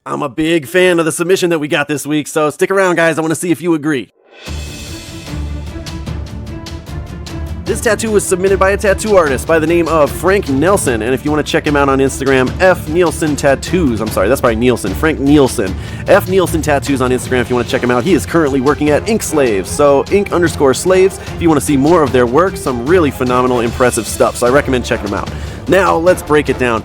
I'm a big fan of the submission that we got this week, so stick around, guys. I want to see if you agree. This tattoo was submitted by a tattoo artist by the name of Frank Nelson, and if you want to check him out on Instagram, F Nielsen Tattoos. I'm sorry, that's probably Nielsen. Frank Nielsen. F Nielsen Tattoos on Instagram if you want to check him out. He is currently working at Ink Slaves, so ink_slaves if you want to see more of their work. Some really phenomenal, impressive stuff, so I recommend checking him out. Now, let's break it down.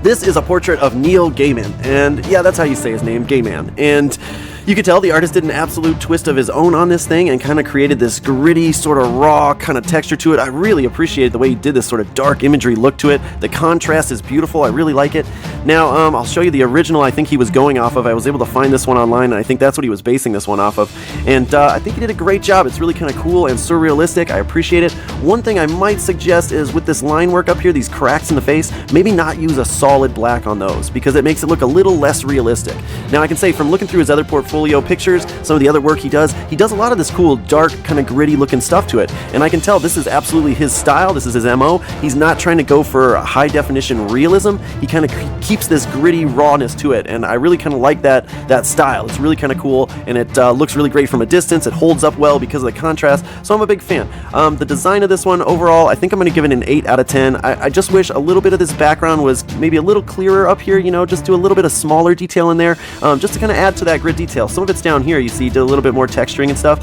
This is a portrait of Neil Gaiman, and yeah, that's how you say his name, Gaiman. And you could tell the artist did an absolute twist of his own on this thing and kind of created this gritty, sort of raw kind of texture to it. I really appreciated the way he did this sort of dark imagery look to it. The contrast is beautiful. I really like it. Now, I'll show you the original I think he was going off of. I was able to find this one online, and I think that's what he was basing this one off of. And I think he did a great job. It's really kind of cool and surrealistic. I appreciate it. One thing I might suggest is with this line work up here, these cracks in the face, maybe not use a solid black on those because it makes it look a little less realistic. Now, I can say from looking through his other portfolio pictures, some of the other work he does a lot of this cool, dark, kind of gritty looking stuff to it. And I can tell this is absolutely his style. This is his MO. He's not trying to go for a high definition realism. He kind of keeps this gritty rawness to it. And I really kind of like that style. It's really kind of cool, and it looks really great from a distance. It holds up well because of the contrast. So I'm a big fan. The design of this one overall, I think I'm going to give it an 8 out of 10. I just wish a little bit of this background was maybe a little clearer up here, just do a little bit of smaller detail in there, just to kind of add to that grit detail. Some of it's down here, you see, did a little bit more texturing and stuff,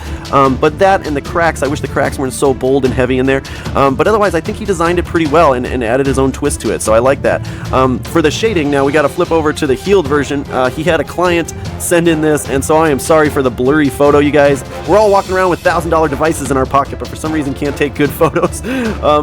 but that and the cracks, I wish the cracks weren't so bold and heavy in there, but otherwise I think he designed it pretty well and added his own twist to it, so I like that. For the shading, now we got to flip over to the healed version. He had a client send in this, and so I am sorry for the blurry photo, you guys. We're all walking around with $1,000 devices in our pocket, but for some reason can't take good photos,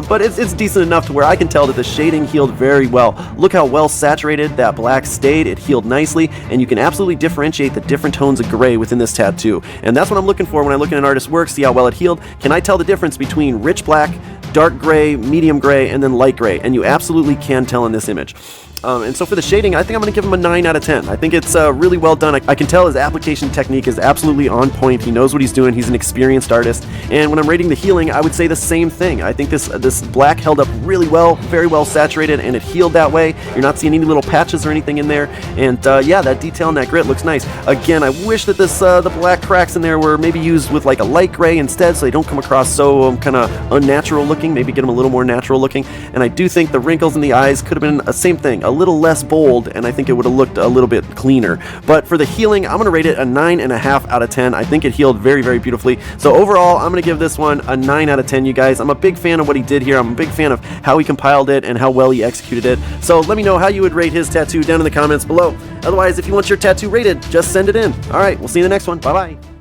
but it's decent enough to where I can tell that the shading healed very well. Look how well saturated that black stayed. It healed nicely, and you can absolutely differentiate the different tones of gray within this tattoo, and that's what I'm looking for when I look at an artist's work. See how well it healed. Can I tell the difference between rich black, dark gray, medium gray, and then light gray? And you absolutely can tell in this image. And so for the shading, I think I'm going to give him a 9 out of 10. I think it's really well done. I can tell his application technique is absolutely on point. He knows what he's doing. He's an experienced artist. And when I'm rating the healing, I would say the same thing. I think this black held up really well, very well saturated, and it healed that way. You're not seeing any little patches or anything in there. And yeah, that detail and that grit looks nice. Again, I wish that the black cracks in there were maybe used with like a light gray instead, so they don't come across so kind of unnatural looking. Maybe get them a little more natural looking. And I do think the wrinkles in the eyes could have been the same thing. A little less bold, and I think it would have looked a little bit cleaner. But for the healing, I'm going to rate it a 9.5 out of 10. I think it healed very, very beautifully. So overall, I'm going to give this one a 9 out of 10, you guys. I'm a big fan of what he did here. I'm a big fan of how he compiled it and how well he executed it. So let me know how you would rate his tattoo down in the comments below. Otherwise, if you want your tattoo rated, just send it in. All right, we'll see you in the next one. Bye-bye.